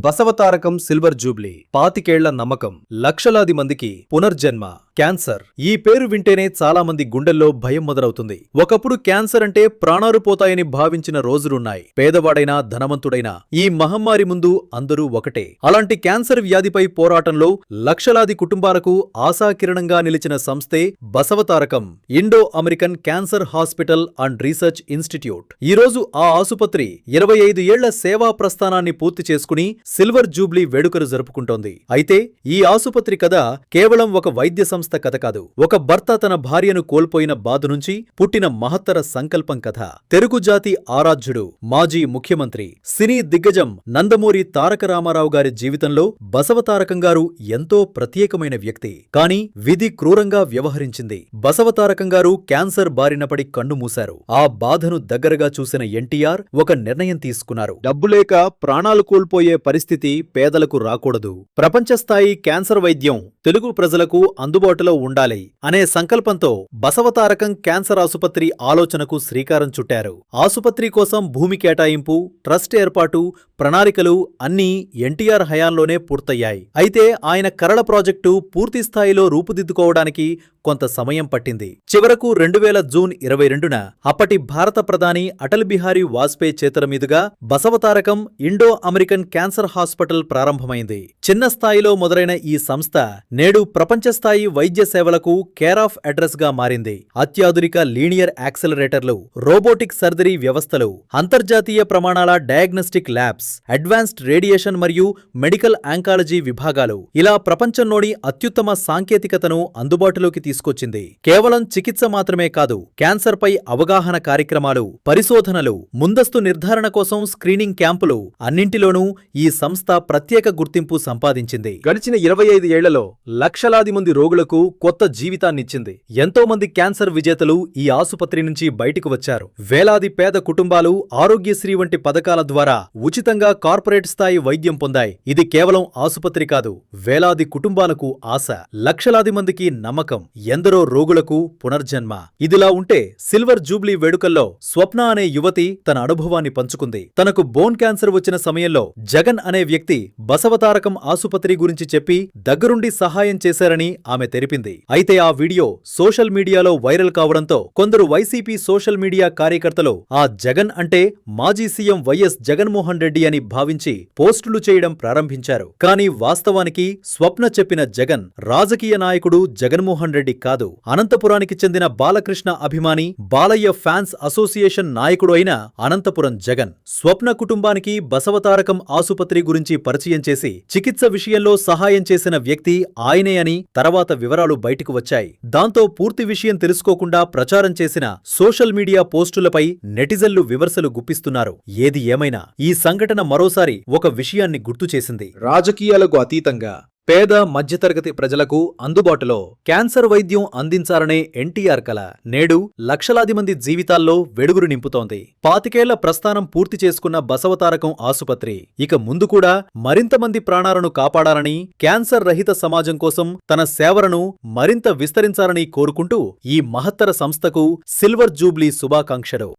Basavatarakam silver Jubilee, 25 నమ్మకం, లక్షలాది మందికి పునర్జన్మ. క్యాన్సర్ ఈ పేరు వింటేనే చాలా మంది గుండెల్లో భయం మొదలవుతుంది. ఒకప్పుడు క్యాన్సర్ అంటే ప్రాణాలు పోతాయని భావించిన రోజులున్నాయి. పేదవాడైనా ధనవంతుడైనా ఈ మహమ్మారి ముందు అందరూ ఒకటే. అలాంటి క్యాన్సర్ వ్యాధిపై పోరాటంలో లక్షలాది కుటుంబాలకు ఆశాకిరణంగా నిలిచిన సంస్థే Basavatarakam Indo American cancer hospital and research institute. ఈ రోజు ఆ ఆసుపత్రి 25 ఏళ్ల సేవా ప్రస్థానాన్ని పూర్తి చేసుకుని సిల్వర్ జూబ్లీ వేడుకలు జరుపుకుంటోంది. అయితే ఈ ఆసుపత్రి కథ కేవలం ఒక వైద్య సంస్థ కథ కాదు. ఒక భర్త తన భార్యను కోల్పోయిన బాధ నుంచి పుట్టిన మహత్తర సంకల్పం కథ. తెలుగు జాతి ఆరాధ్యుడు, మాజీ ముఖ్యమంత్రి, సినీ దిగ్గజం నందమూరి తారక రామారావు గారి జీవితంలో బసవతారకం గారు ఎంతో ప్రత్యేకమైన వ్యక్తి. కానీ విధి క్రూరంగా వ్యవహరించింది. బసవతారకం గారు క్యాన్సర్ బారిన పడి కన్ను మూశారు. ఆ బాధను దగ్గరగా చూసిన ఎన్టీఆర్ ఒక నిర్ణయం తీసుకున్నారు. డబ్బులేక ప్రాణాలు కోల్పోయే పరిస్థితి పేదలకు రాకూడదు. ప్రపంచస్థాయి క్యాన్సర్ వైద్యం తెలుగు ప్రజలకు అందుబాటులో ఉండాలి అనే సంకల్పంతో బసవతారకం క్యాన్సర్ ఆసుపత్రి ఆలోచనకు శ్రీకారం చుట్టారు. ఆసుపత్రి కోసం భూమి కేటాయింపు, ట్రస్ట్ ఏర్పాటు, ప్రణాళికలు అన్నీ ఎన్టీఆర్ హయాంలోనే పూర్తయ్యాయి. అయితే ఆయన కరళ ప్రాజెక్టు పూర్తి స్థాయిలో రూపుదిద్దుకోవడానికి కొంత సమయం పట్టింది. చివరకు 2000 జూన్ 22న అప్పటి భారత ప్రధాని అటల్ బిహారీ వాజ్పేయి చేతుల మీదుగా Basavatarakam Indo American cancer hospital ప్రారంభమైంది. చిన్న స్థాయిలో మొదలైన ఈ సంస్థ నేడు ప్రపంచ స్థాయి వైద్య సేవలకు కేర్ ఆఫ్ అడ్రస్ గా మారింది. అత్యాధునిక లీనియర్ యాక్సెలరేటర్లు, రోబోటిక్ సర్జరీ వ్యవస్థలు, అంతర్జాతీయ ప్రమాణాల డయాగ్నోస్టిక్ ల్యాబ్స్, అడ్వాన్స్డ్ రేడియేషన్ మరియు మెడికల్ ఆంకాలజీ విభాగాలు ఇలా ప్రపంచంలోని అత్యుత్తమ సాంకేతికతను అందుబాటులోకి తీసుకొచ్చింది. కేవలం చికిత్స మాత్రమే కాదు, క్యాన్సర్ పై అవగాహన కార్యక్రమాలు, పరిశోధనలు, ముందస్తు నిర్ధారణ కోసం స్క్రీనింగ్ క్యాంపులు అన్నింటిలోనూ ఈ సంస్థ ప్రత్యేక గుర్తింపు సంపాదించింది. గడిచిన 25 ఏళ్లలో లక్షలాది మంది రోగులకు కొత్త జీవితాన్నిచ్చింది. ఎంతో మంది క్యాన్సర్ విజేతలు ఈ ఆసుపత్రి నుంచి బయటకు వచ్చారు. వేలాది పేద కుటుంబాలు ఆరోగ్యశ్రీ వంటి పథకాల ద్వారా ఉచితంగా కార్పొరేట్ స్థాయి వైద్యం పొందాయి. ఇది కేవలం ఆసుపత్రి కాదు, వేలాది కుటుంబాలకు ఆశ, లక్షలాది మందికి నమ్మకం, ఎందరో రోగులకు పునర్జన్మ. ఇదిలా ఉంటే సిల్వర్ జూబ్లీ వేడుకల్లో స్వప్న అనే యువతి తన అనుభవాన్ని పంచుకుంది. తనకు బోన్ క్యాన్సర్ వచ్చిన సమయంలో జగన్ అనే వ్యక్తి బసవతారకం ఆసుపత్రి గురించి చెప్పి దగ్గరుండి సహాయం చేశారని ఆమె తెలిపింది. అయితే ఆ వీడియో సోషల్ మీడియాలో వైరల్ కావడంతో కొందరు వైసీపీ సోషల్ మీడియా కార్యకర్తలు ఆ జగన్ అంటే మాజీ సీఎం వైఎస్ జగన్మోహన్ రెడ్డి అని భావించి పోస్టులు చేయడం ప్రారంభించారు. కానీ వాస్తవానికి స్వప్న చెప్పిన జగన్ రాజకీయ నాయకుడు జగన్మోహన్ రెడ్డి కాదు. అనంతపురానికి చెందిన బాలకృష్ణ అభిమాని, బాలయ్య ఫ్యాన్స్ అసోసియేషన్ నాయకుడు అయిన అనంతపురం జగన్. స్వప్న కుటుంబానికి బసవతారకం ఆసుపత్రి గురించి పరిచయం చేసి చికిత్స విషయంలో సహాయం చేసిన వ్యక్తి ఆయనే అని తర్వాత వివరాలు బయటకు వచ్చాయి. దాంతో పూర్తి విషయం తెలుసుకోకుండా ప్రచారం చేసిన సోషల్ మీడియా పోస్టులపై నెటిజన్లు విమర్శలు గుప్పిస్తున్నారు. ఏది ఏమైనా ఈ సంఘటన మరోసారి ఒక విషయాన్ని గుర్తు చేసింది. రాజకీయాలకు అతీతంగా పేద మధ్యతరగతి ప్రజలకు అందుబాటులో క్యాన్సర్ వైద్యం అందించాలనే ఎన్టీఆర్ కల నేడు లక్షలాది మంది జీవితాల్లో వెలుగురు నింపుతోంది. 25 ఏళ్ల ప్రస్థానం పూర్తి చేసుకున్న బసవతారకం ఆసుపత్రి ఇక ముందు కూడా మరింత మంది ప్రాణాలను కాపాడాలని, క్యాన్సర్ రహిత సమాజం కోసం తన సేవలను మరింత విస్తరించాలని కోరుకుంటూ ఈ మహత్తర సంస్థకు సిల్వర్ జూబ్లీ శుభాకాంక్షలు.